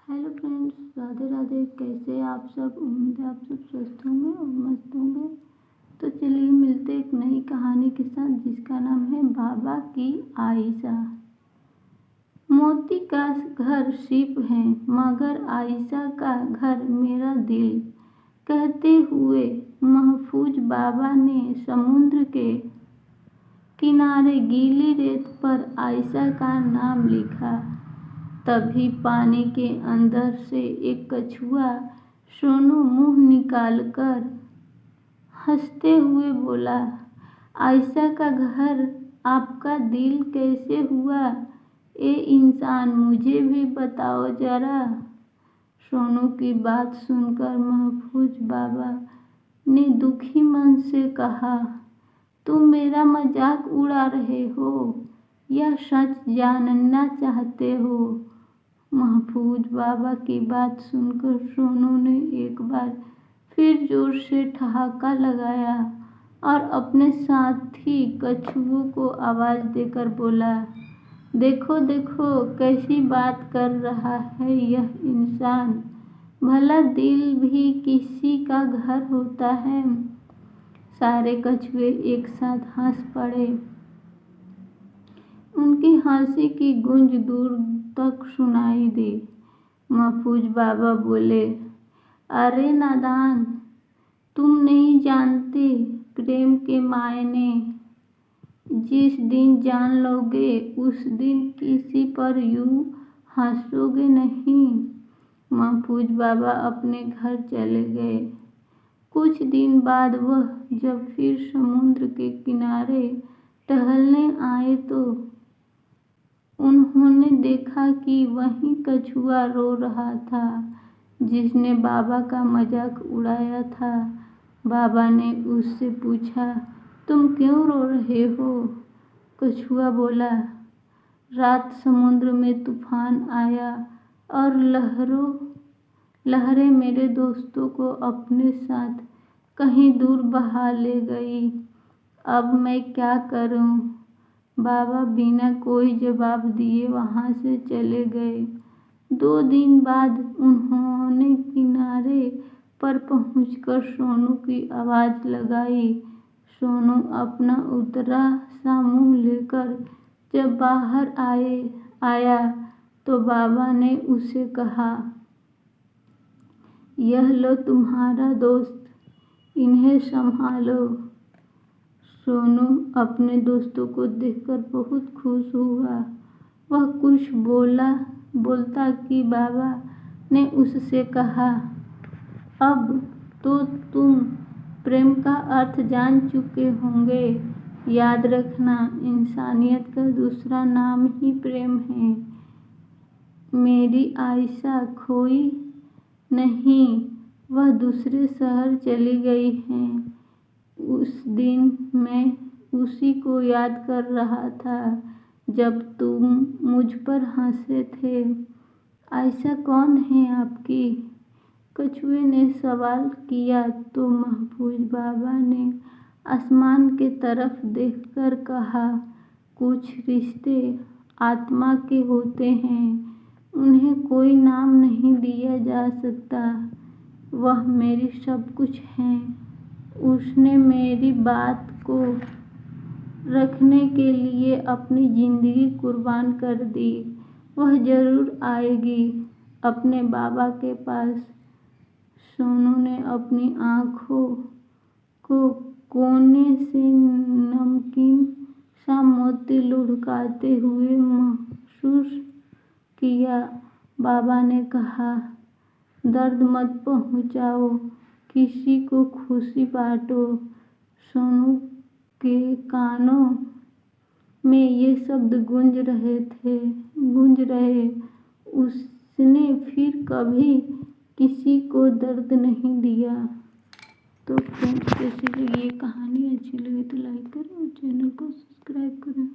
Hello friends, Radhe Radhe. कैसे आप सब? उम्मीद है आप सब स्वस्थ होंगे और मस्त होंगे। तो चलिए मिलते एक नई कहानी के साथ जिसका नाम है बाबा की आयशा। मोती का घर शिप है मगर आयशा का घर मेरा दिल, कहते हुए महफूज बाबा ने समुद्र के किनारे गीली रेत पर आयशा का नाम लिखा। तभी पानी के अंदर से एक कछुआ सोनू मुंह निकालकर हंसते हुए बोला, आयशा का घर आपका दिल कैसे हुआ? ए इंसान, मुझे भी बताओ जरा। सोनू की बात सुनकर महफूज बाबा ने दुखी मन से कहा, तुम मेरा मजाक उड़ा रहे हो या सच जानना चाहते हो? महफूज बाबा की बात सुनकर सोनू ने एक बार फिर जोर से ठहाका लगाया और अपने साथी कछुओं को आवाज देकर बोला, देखो देखो कैसी बात कर रहा है यह इंसान। भला दिल भी किसी का घर होता है। सारे कछुए एक साथ हंस पड़े। उनकी हंसी की गूंज दूर तक सुनाई दी। महफूज बाबा बोले, अरे नादान, तुम नहीं जानते प्रेम के मायने। जिस दिन जान लोगे उस दिन किसी पर यूं हंसोगे नहीं। महफूज बाबा अपने घर चले गए। कुछ दिन बाद वह जब फिर समुद्र के किनारे टहलने आए तो उन्होंने देखा कि वही कछुआ रो रहा था जिसने बाबा का मजाक उड़ाया था। बाबा ने उससे पूछा, तुम क्यों रो रहे हो? कछुआ बोला, रात समुद्र में तूफान आया और लहरें मेरे दोस्तों को अपने साथ कहीं दूर बहा ले गई। अब मैं क्या करूं? बाबा बिना कोई जवाब दिए वहां से चले गए। 2 दिन बाद उन्होंने किनारे पर पहुंचकर सोनू की आवाज लगाई। सोनू अपना उतरा सा मुंह लेकर जब बाहर आया तो बाबा ने उसे कहा, यह लो तुम्हारा दोस्त, इन्हें संभालो। सोनू अपने दोस्तों को देखकर बहुत खुश हुआ। वह कुछ बोलता कि बाबा ने उससे कहा, अब तो तुम प्रेम का अर्थ जान चुके होंगे। याद रखना, इंसानियत का दूसरा नाम ही प्रेम है। मेरी आयशा खोई नहीं, वह दूसरे शहर चली गई है। उस दिन मैं उसी को याद कर रहा था जब तुम मुझ पर हंसे थे। आयशा कौन है आपकी? कछुए ने सवाल किया तो महफूज बाबा ने आसमान के तरफ देखकर कहा, कुछ रिश्ते आत्मा के होते हैं, उन्हें कोई नाम नहीं दिया जा सकता। वह मेरी सब कुछ है। उसने मेरी बात को रखने के लिए अपनी जिंदगी कुर्बान कर दी। वह जरूर आएगी अपने बाबा के पास। सोनू ने अपनी आंखों को कोने से नमकीन सा मोती लुढ़काते हुए महसूस किया। बाबा ने कहा, दर्द मत पहुंचाओ, किसी को खुशी बांटो। सोनू के कानों में ये शब्द गूंज रहे। उसने फिर कभी किसी को दर्द नहीं दिया। तो फ्रेंड्स, कैसी लगी ये कहानी? अच्छी लगी तो लाइक करें और चैनल को सब्सक्राइब करें।